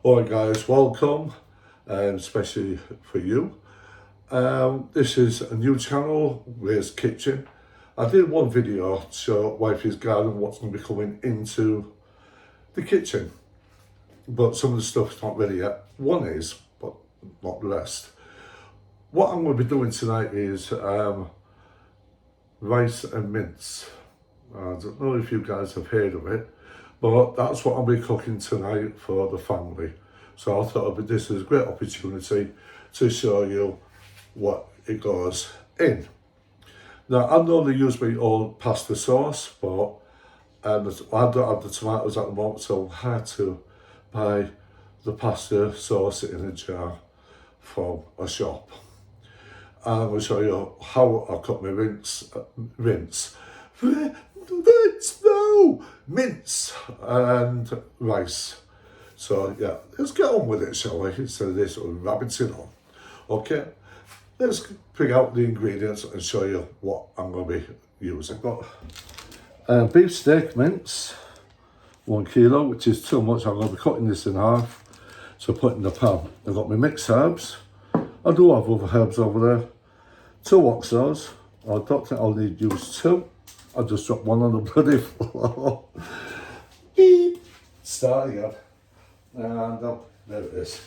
Alright guys, welcome, especially for you. This is a new channel, Ray's Kitchen. I did one video to show Wifey's garden, what's going to be coming into the kitchen. But some of the stuff's not ready yet. One is, but not the rest. What I'm going to be doing tonight is rice and mince. I don't know if you guys have heard of it, but that's what I'll be cooking tonight for the family. So I thought this is a great opportunity to show you what it goes in. Now I normally use my old pasta sauce, but I don't have the tomatoes at the moment, so I had to buy the pasta sauce in a jar from a shop. And I'm going to show you how I cook my mince and rice. So yeah, let's get on with it, shall we? Instead of this rabbiting on. Okay, let's pick out the ingredients and show you what I'm going to be using. I've got beef steak mince, 1 kilo, which is too much. I'm going to be cutting this in half, so put it in the pan. I've got my mixed herbs. I do have other herbs over there. 2 oxos. I don't think I'll need to use 2. I just dropped one on the bloody floor. Beep. Start again. And there it is.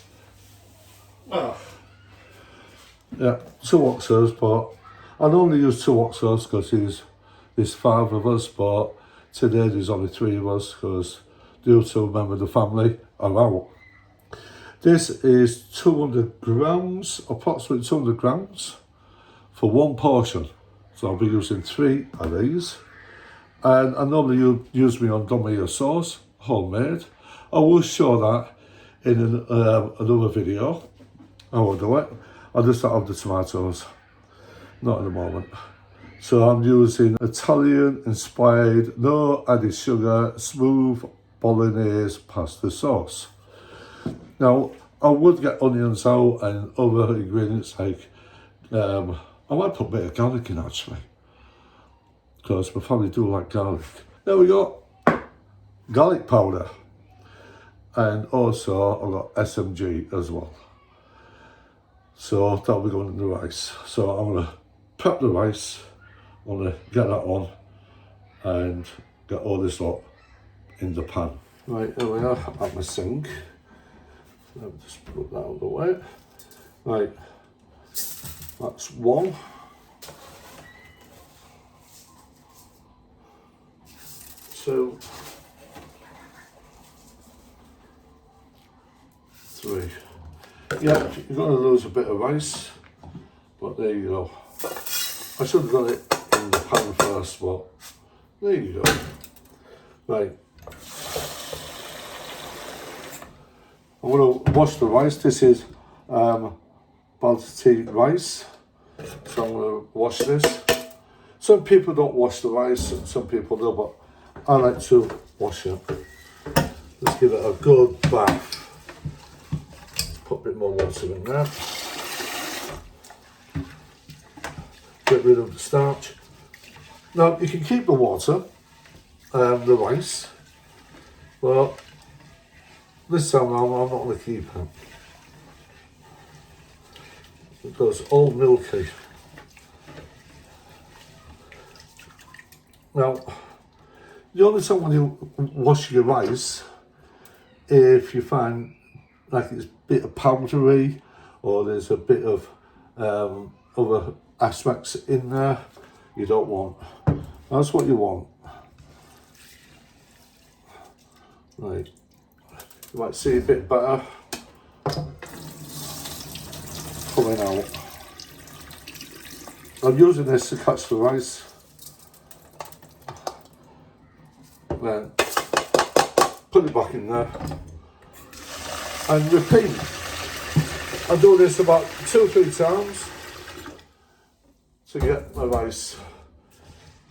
Yeah, 2 oxos, but I normally use 2 oxos because there's 5 of us, but today there's only 3 of us because the other 2 members of the family are out. This is 200 grams, approximately 200 grams for 1 portion. So I'll be using 3 of these. And I normally use my own tomato sauce, homemade. I will show that in another video. I will do it. I just don't have the tomatoes, not at the moment. So I'm using Italian inspired, no added sugar, smooth bolognese pasta sauce. Now, I would get onions out and other ingredients like, I might put a bit of garlic in actually, because my family do like garlic. There we go, garlic powder. And also I've got SMG as well. So that'll be going in the rice. So I'm gonna prep the rice, I'm gonna get that on and get all this lot in the pan. Right, here we are at my sink. Let me just put that out of the way. Right, that's 1. 2. 3. Yeah, you're going to lose a bit of rice, but there you go. I should have done it in the pan first, but there you go. Right. I'm going to wash the rice. This is basmati rice, so I'm going to wash this. Some people don't wash the rice, and some people do, but I like to wash it. Let's give it a good bath. Put a bit more water in there. Get rid of the starch. Now you can keep the water, the rice, but this time I'm not going to keep it. It goes all milky. Now, the only time when you wash your rice, if you find like it's a bit of powdery or there's a bit of other aspects in there you don't want. That's what you want. Right, you might see a bit better coming out. I'm using this to catch the rice. Then put it back in there and repeat. I do this about 2 or 3 times to get my rice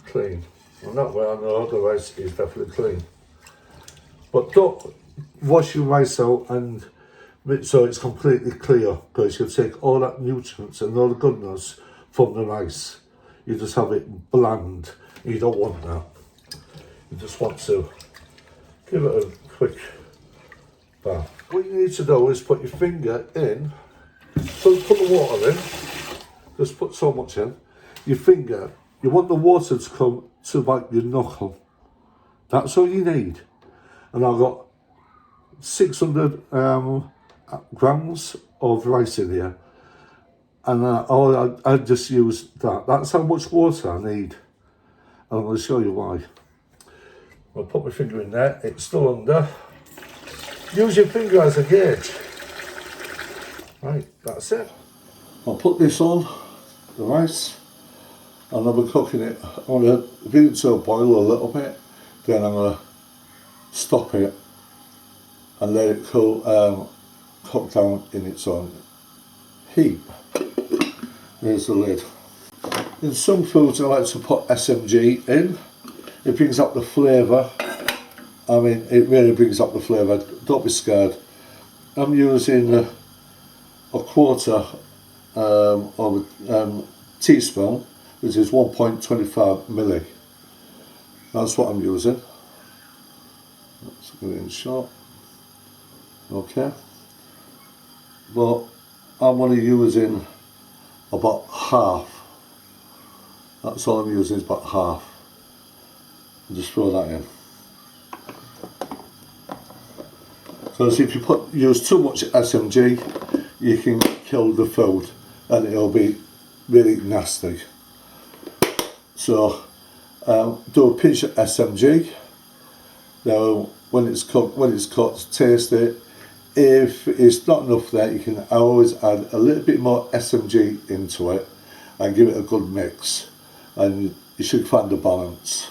clean. And that way I know the rice is definitely clean. But don't wash your rice out and so it's completely clear, because you'll take all that nutrients and all the goodness from the rice. You just have it bland. You don't want that. You just want to give it a quick Bam. What you need to do is put your finger in, so put the water in, just put so much in, your finger, you want the water to come to about your knuckle. That's all you need. And I've got 600 grams of rice in here. And I just use that. That's how much water I need. And I'm going to show you why. I'll put my finger in there, it's still under. Use your finger as a gauge. Right, that's it. I'll put this on, the rice, and I'll be cooking it. I'm going to bring it to a boil a little bit, then I'm going to stop it and let it cool, cook down in its own heat. There's the lid. In some foods I like to put SMG in. It brings up the flavour. I mean, it really brings up the flavour. Don't be scared. I'm using a quarter of a teaspoon, which is 1.25 milli. That's what I'm using. Let's go in short. Okay. But I'm only using about half. That's all I'm using is about half. Just throw that in. So if you use too much SMG, you can kill the food and it'll be really nasty. So do a pinch of SMG. Now when it's cooked, taste it. If it's not enough there, you can always add a little bit more SMG into it and give it a good mix, and you should find a balance.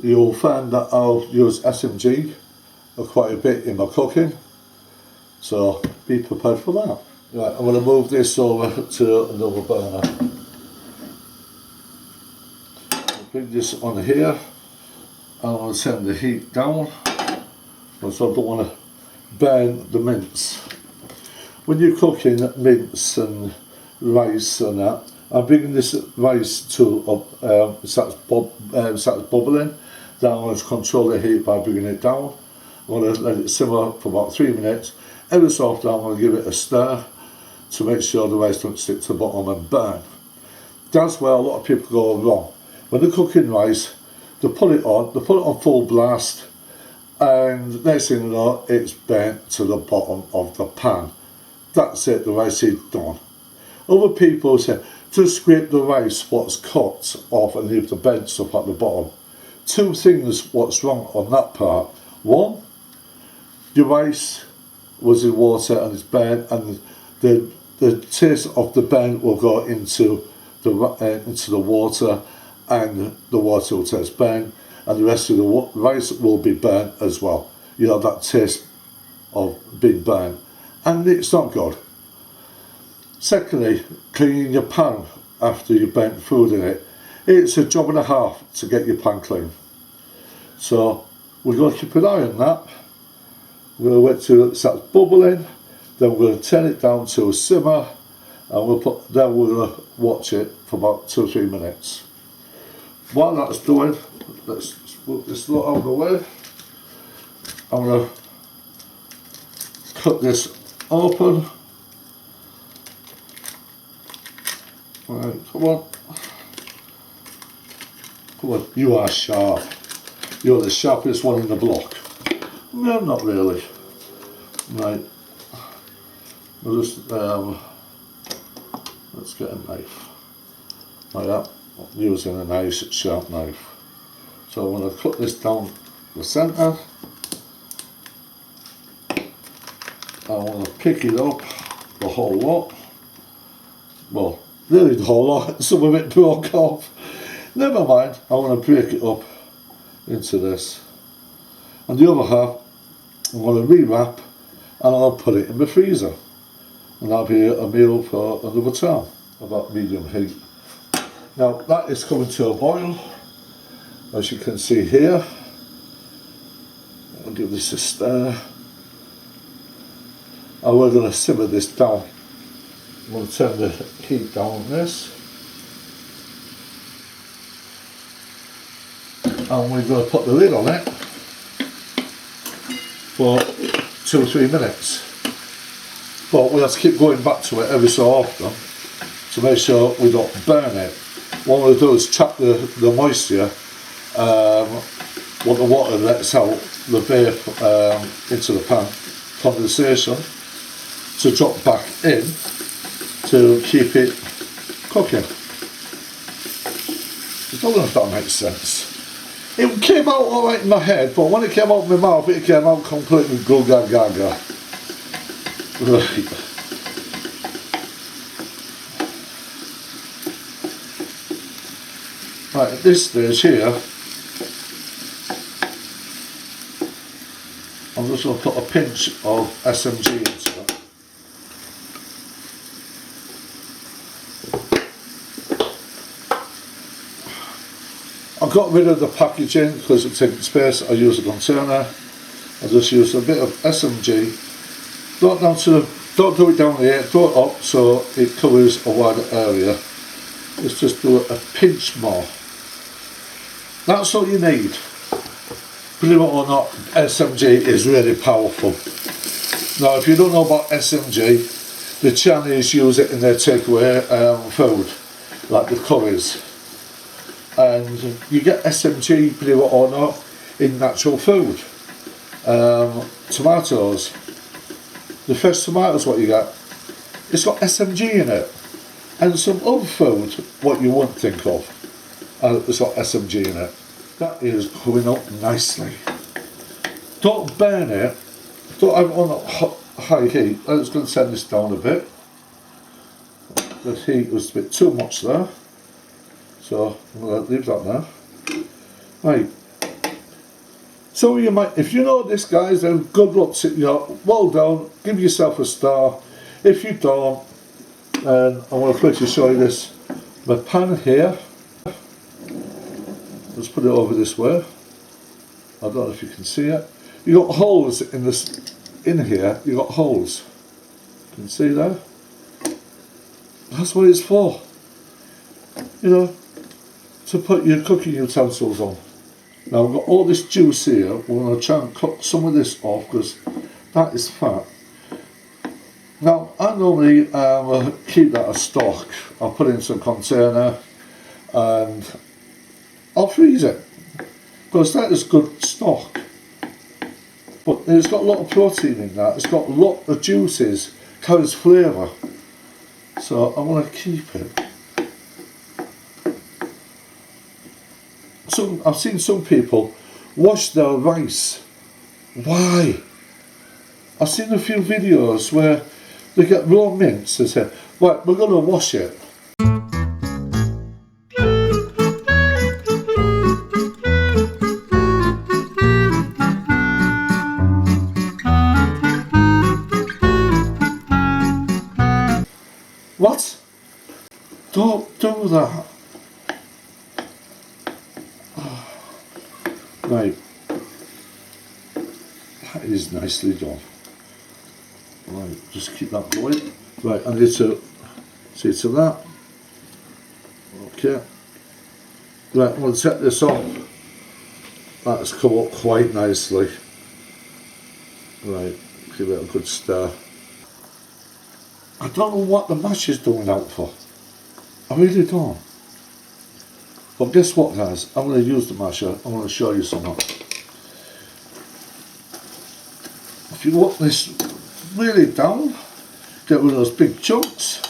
You'll find that I'll use SMG quite a bit in my cooking, so be prepared for that. Right, I'm going to move this over to another burner. I'll bring this on here, and I'm going to turn the heat down, because I don't want to burn the mince. When you're cooking mince and rice and that, I'm bringing this rice to starts bubbling. Then I'm going to control the heat by bringing it down. I'm going to let it simmer for about 3 minutes. Every so often I'm going to give it a stir to make sure the rice don't stick to the bottom and burn. That's where a lot of people go wrong. When they're cooking rice, they put it on full blast, and next thing you know, it's burnt to the bottom of the pan. That's it, the rice is done. Other people say, just scrape the rice what's cooked off and leave the burnt stuff at the bottom. Two things what's wrong on that part. One, your rice was in water and it's burnt, and the taste of the burnt will go into the water, and the water will taste burnt, and the rest of the rice will be burnt as well. You know, that taste of being burnt, and it's not good. Secondly, cleaning your pan after you burnt food in it. It's a job and a half to get your pan clean. So we're going to keep an eye on that. We're going to wait till it starts bubbling, then we're going to turn it down to a simmer, and then we're going to watch it for about 2 or 3 minutes. While that's doing, let's put this lot out of the way. I'm going to cut this open. Right, come on. Come on, you are sharp. You're the sharpest one in the block. No, not really. Right. We'll just, let's get a knife. Like that. I'm using a nice sharp knife. So I'm going to cut this down the centre. I want to pick it up, the whole lot. Well, nearly the whole lot, some of it broke off. Never mind, I want to break it up into this. And the other half, I'm going to rewrap and I'll put it in the freezer. And that'll be a meal for another time, about medium heat. Now that is coming to a boil, as you can see here. I'll give this a stir. And we're going to simmer this down. I'm going to turn the heat down on this. And we're going to put the lid on it for 2 2-3 minutes. But we have to keep going back to it every so often to make sure we don't burn it. What we'll do is trap the moisture, what the water lets out, the vape into the pan, condensation, to drop back in to keep it cooking. I don't know if that makes sense. It came out alright in my head, but when it came out of my mouth, it came out completely googa gaga. Right. Right, at this stage here, I'm just going to put a pinch of SMG into it. I got rid of the packaging because it's taking space. I use a container. I just use a bit of SMG. Don't do it down here, throw it up so it covers a wider area. Let's just do a pinch more. That's all you need. Believe it or not, SMG is really powerful. Now, if you don't know about SMG, the Chinese use it in their takeaway food, like the curries. And you get SMG, believe it or not, in natural food. Tomatoes. The fresh tomatoes, what you get, it's got SMG in it. And some other food, what you wouldn't think of, it's got SMG in it. That is coming up nicely. Don't burn it. Don't have it on high heat. I'm just going to turn this down a bit. The heat was a bit too much there. So I'm going to leave that there. Right. So you might, if you know this, guys, then good luck to you. Well done. Give yourself a star. If you don't, then I'm going to quickly show you this. My pan here. Let's put it over this way. I don't know if you can see it. You got holes in this. In here, you got holes. Can you see there? That's what it's for. You know, to put your cooking utensils on. Now I've got all this juice here. We're going to try and cut some of this off because that is fat. Now I normally keep that as stock. I'll put it in some container and I'll freeze it because that is good stock. But it's got a lot of protein in that. It's got a lot of juices, carries flavour. So I'm going to keep it. I've seen some people wash their rice. Why? I've seen a few videos where they get raw mince and say, right, we're going to wash it. What? Don't do that. Right, that is nicely done. Right, just keep that going. Right, I need to see to that. Okay. Right, I'm going to set this off. That's come up quite nicely. Right, give it a good stir. I don't know what the mash is doing out for. I really don't. But guess what, guys? I'm going to use the masher. I'm going to show you something. If you want this really down, get rid of those big chunks,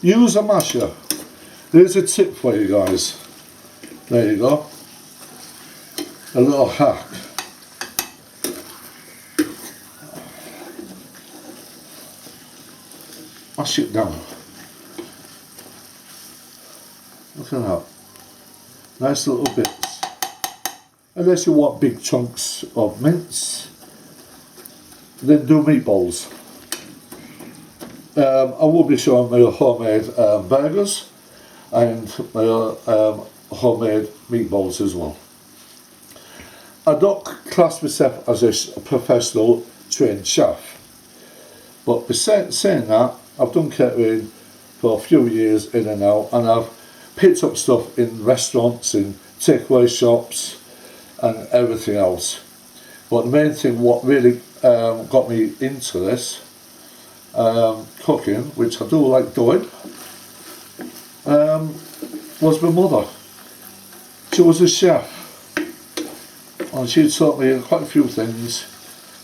use a masher. There's a tip for you guys. There you go. A little hack. Mash it down. Look at that. Nice little bits. Unless you want big chunks of mince, then do meatballs. I will be showing my homemade burgers and my homemade meatballs as well. I don't class myself as a professional trained chef, but besides saying that, I've done catering for a few years in and out, and I've picked up stuff in restaurants, in takeaway shops and everything else. But the main thing what really got me into this cooking, which I do like doing, was my mother. She was a chef, and she taught me quite a few things,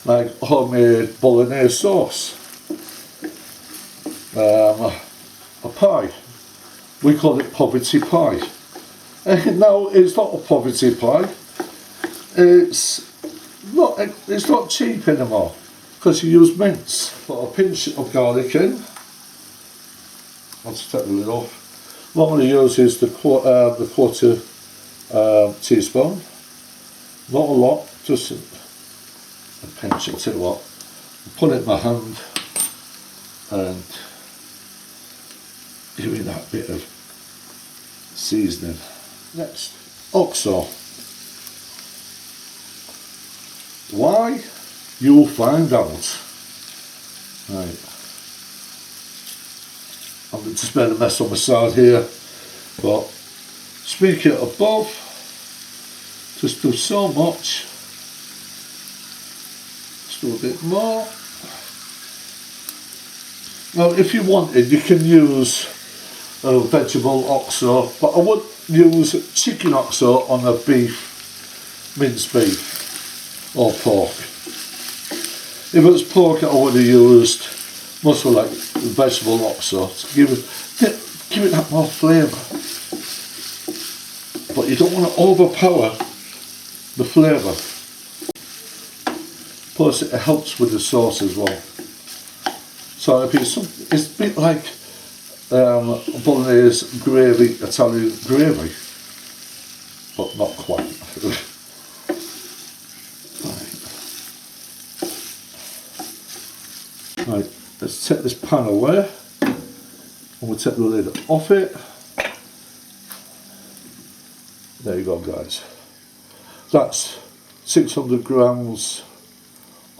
like homemade bolognese sauce, a pie. We call it poverty pie. Now it's not a poverty pie. It's not cheap anymore because you use mince. Put a pinch of garlic in. I'll just take the lid off. What I'm going to use is the quarter teaspoon. Not a lot, just a pinch. I'll tell you what. Put it in my hand and give it that bit of seasoning. Next, oxo. Why? You'll find out. Right. I'm just made a mess on my side here, but speaking above, just do so much. Just do a bit more. Now, if you wanted, you can use vegetable oxo, but I would use chicken oxo on a beef, minced beef, or pork. If it was pork, I would have used muscle like vegetable oxo to give it that more flavour. But you don't want to overpower the flavour. Plus, it helps with the sauce as well. So if it's a bit like bolognese gravy, Italian gravy, but not quite. Right, let's take this pan away and we'll take the lid off it. There you go, guys. That's 600 grams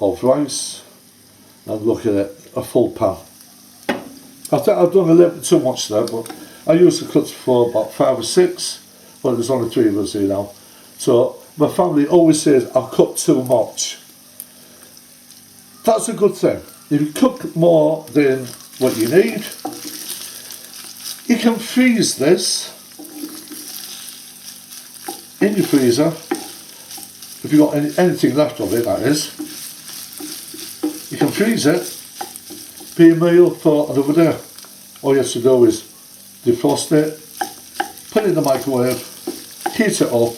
of rice, and look at it, a full pan. I think I've done a little bit too much there, but I used to cut for about 5 or 6, but there's only 3 of us here now. So my family always says I cook too much. That's a good thing. If you cook more than what you need, you can freeze this in your freezer. If you've got anything left of it, that is. You can freeze it. Be a meal for another day. All you have to do is defrost it, put it in the microwave, heat it up,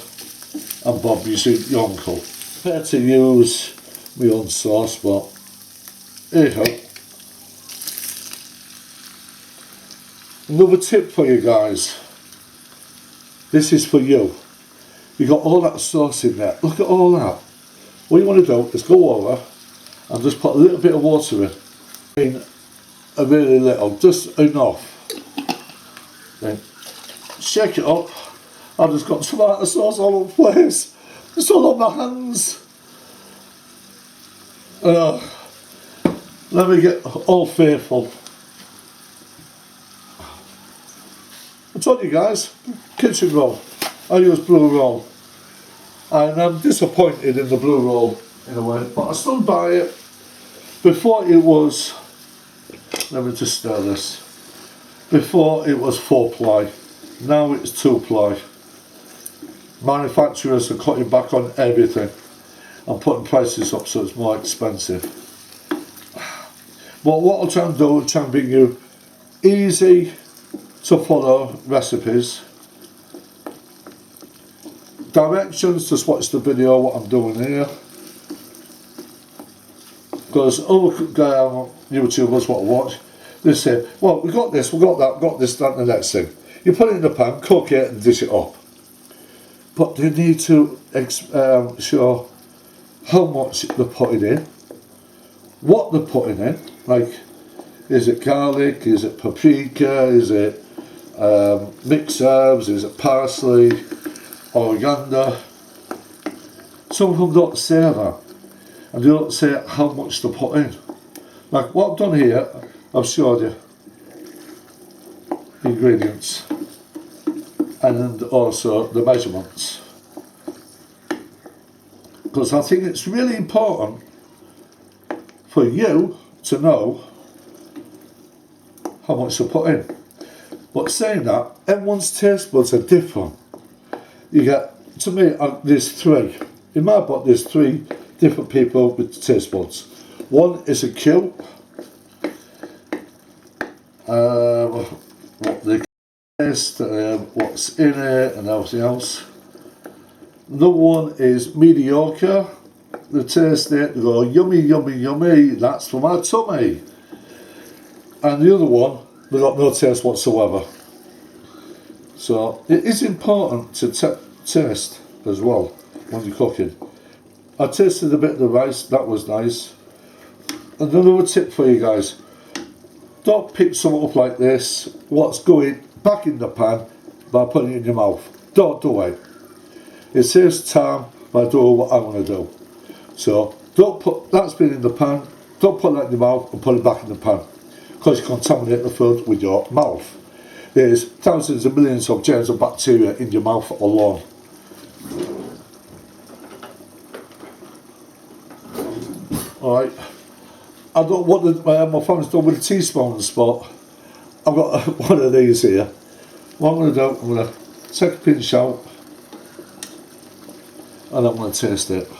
and bob, you see your uncle. Better to use my own sauce, but anyhow. Another tip for you guys. This is for you. You got all that sauce in there. Look at all that. What you want to do is go over and just put a little bit of water in. A really little, just enough. Then shake it up. I've just got tomato sauce all over the place. It's all on my hands. Let me get all faithful. I told you guys, kitchen roll. I use blue roll. And I'm disappointed in the blue roll in a way, but I still buy it. Before it was, let me just stir this. Before it was 4-ply, now it's 2-ply. Manufacturers are cutting back on everything and putting prices up so it's more expensive. But what I'll try and do is try and bring you easy to follow recipes. Directions, just watch the video what I'm doing here. Because other YouTubers what I watch, they say, well, we got this, we got that, got this, that and the next thing. You put it in the pan, cook it and dish it up. But they need to show how much they're putting in, what they're putting in, like, is it garlic, is it paprika, is it mixed herbs, is it parsley, coriander. Some of them don't say that. And they don't say how much to put in. Like what I've done here, I've showed you the ingredients and also the measurements. Because I think it's really important for you to know how much to put in. But saying that, everyone's taste buds are different. You get, to me, there's three. In my book, there's three different people with taste buds. One is a cute, what they taste, what's in it, and everything else. Another one is mediocre. They taste it, they go yummy, yummy, yummy. That's for my tummy. And the other one, they got no taste whatsoever. So it is important to taste as well when you're cooking. I tasted a bit of the rice, that was nice. And another tip for you guys, don't pick something up like this, what's going back in the pan by putting it in your mouth. Don't do it. It saves time by doing what I want to do. So don't put, that's been in the pan, don't put that in your mouth and put it back in the pan, because you contaminate the food with your mouth. There's thousands of millions of germs and bacteria in your mouth alone. Alright, I don't want my family's done with the teaspoons, but I've got one of these here. What I'm going to do, I'm going to take a pinch out and I'm going to taste it.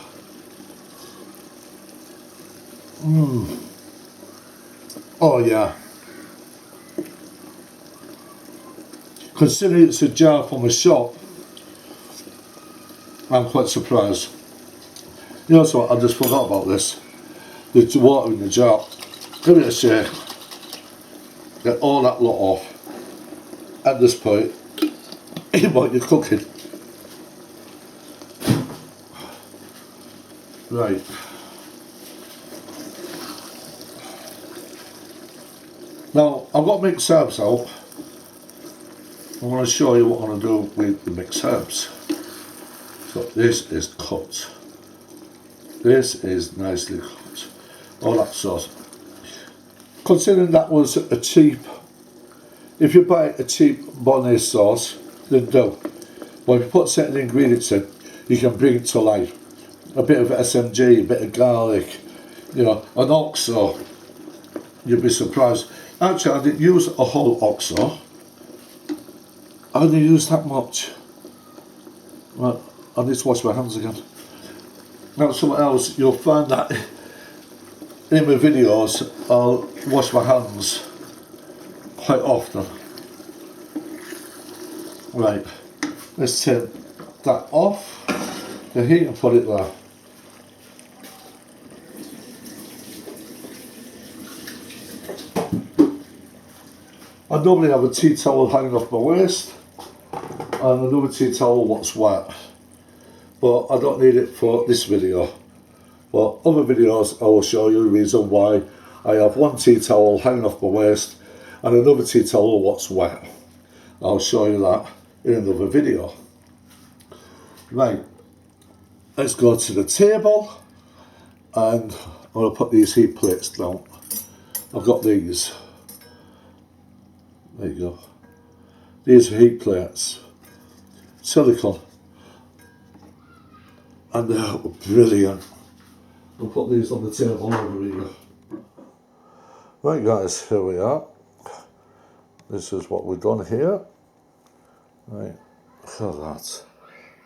Oh yeah. Considering it's a jar from a shop, I'm quite surprised. You know what, I just forgot about this. The water in the jar. Give it a shake. Get all that lot off. At this point, in what you're cooking. Right. Now, I've got mixed herbs out. I want to show you what I'm going to do with the mixed herbs. So this is cut. This is nicely cut. All that sauce. Considering that was a cheap, if you buy a cheap bolognese sauce, then do. But if you put certain ingredients in, you can bring it to life. A bit of SMG, a bit of garlic, you know, an oxo. You'd be surprised. Actually, I didn't use a whole oxo. I only used that much. Right, I need to wash my hands again. Now, something else, you'll find that in my videos, I'll wash my hands quite often. Right, let's take that off the heat and put it there. I normally have a tea towel hanging off my waist and another tea towel what's wet, but I don't need it for this video. But other videos I will show you the reason why I have one tea towel hanging off my waist and another tea towel what's wet. I'll show you that in another video. Right, let's go to the table and I'm going to put these heat plates down. I've got these. There you go. These are heat plates. Silicone. And they're brilliant. I'll put these on the table over here. Right guys, here we are. This is what we've done here. Right, look at that.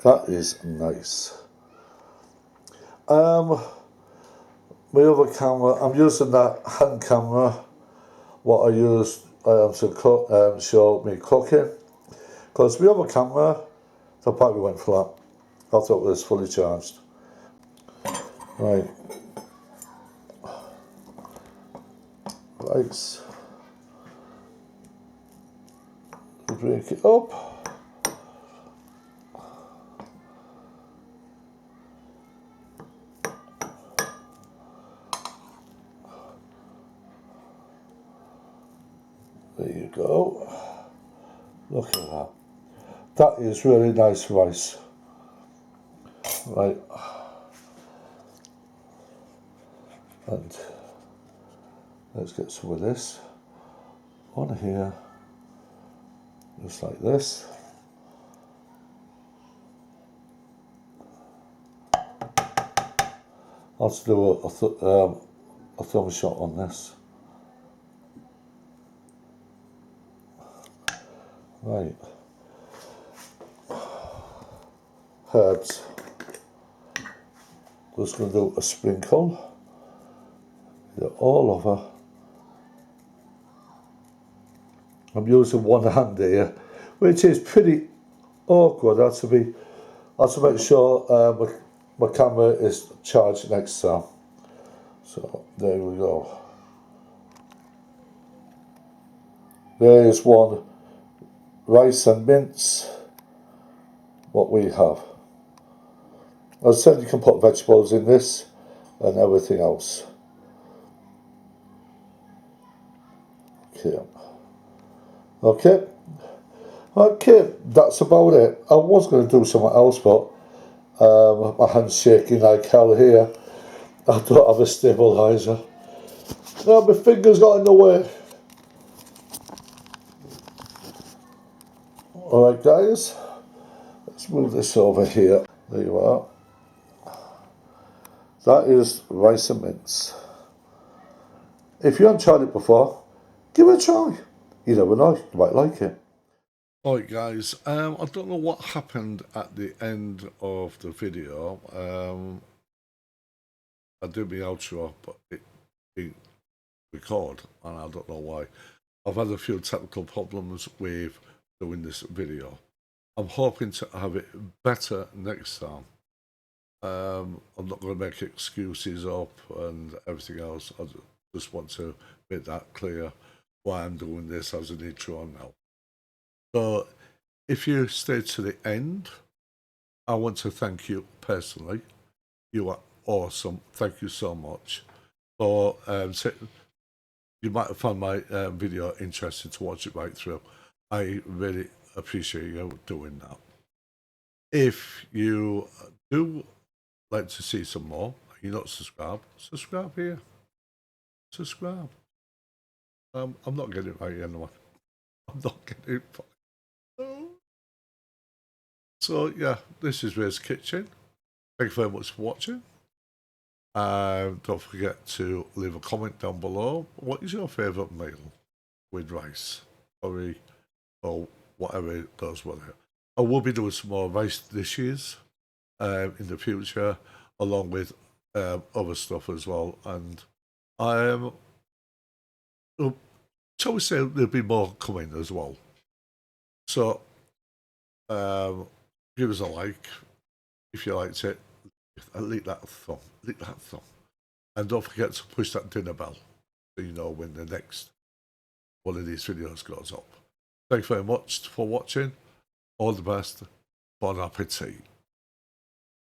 That is nice. My other camera, I'm using that hand camera, what I used to cook, show me cooking. Because my other camera, the battery went flat. I thought it was fully charged. Right. Right. Break it up. There you go. Look at that. That is really nice rice. Right. And let's get some of this on here, just like this. I'll have to do a thumb shot on this. Right. Herbs. Just going to do a sprinkle. Get it all over. I'm using one hand here, which is pretty awkward. I have to make sure my camera is charged next time. So there we go. There's one rice and mince. What we have. As I said, you can put vegetables in this and everything else. Okay, that's about it. I was going to do something else, but my hand's shaking like hell here. I don't have a stabiliser. No, my fingers got in the way. Alright guys, let's move this over here. There you are. That is rice and mince. If you haven't tried it before, give it a try. You never know, you might like it. Alright guys, I don't know what happened at the end of the video. I did my outro, but it didn't record, and I don't know why. I've had a few technical problems with doing this video. I'm hoping to have it better next time. I'm not going to make excuses up and everything else. I just want to make that clear why I'm doing this as an intro now. So if you stay to the end, I want to thank you personally. You are awesome. Thank you so much. For you might have found my video interesting to watch it right through. I really appreciate you doing that. If you do like to see some more, you're not subscribed, subscribe here. Subscribe. I'm not getting it right anyway. I'm not getting it right. So yeah, this is Ray's Kitchen. Thank you very much for watching. Don't forget to leave a comment down below. What is your favourite meal with rice, curry, or whatever it does with it? I will be doing some more rice dishes in the future, along with other stuff as well. And shall we say there'll be more coming as well. So give us a like if you liked it. Leave that thumb. And don't forget to push that dinner bell so you know when the next one of these videos goes up. Thanks very much for watching. All the best. Bon appetit.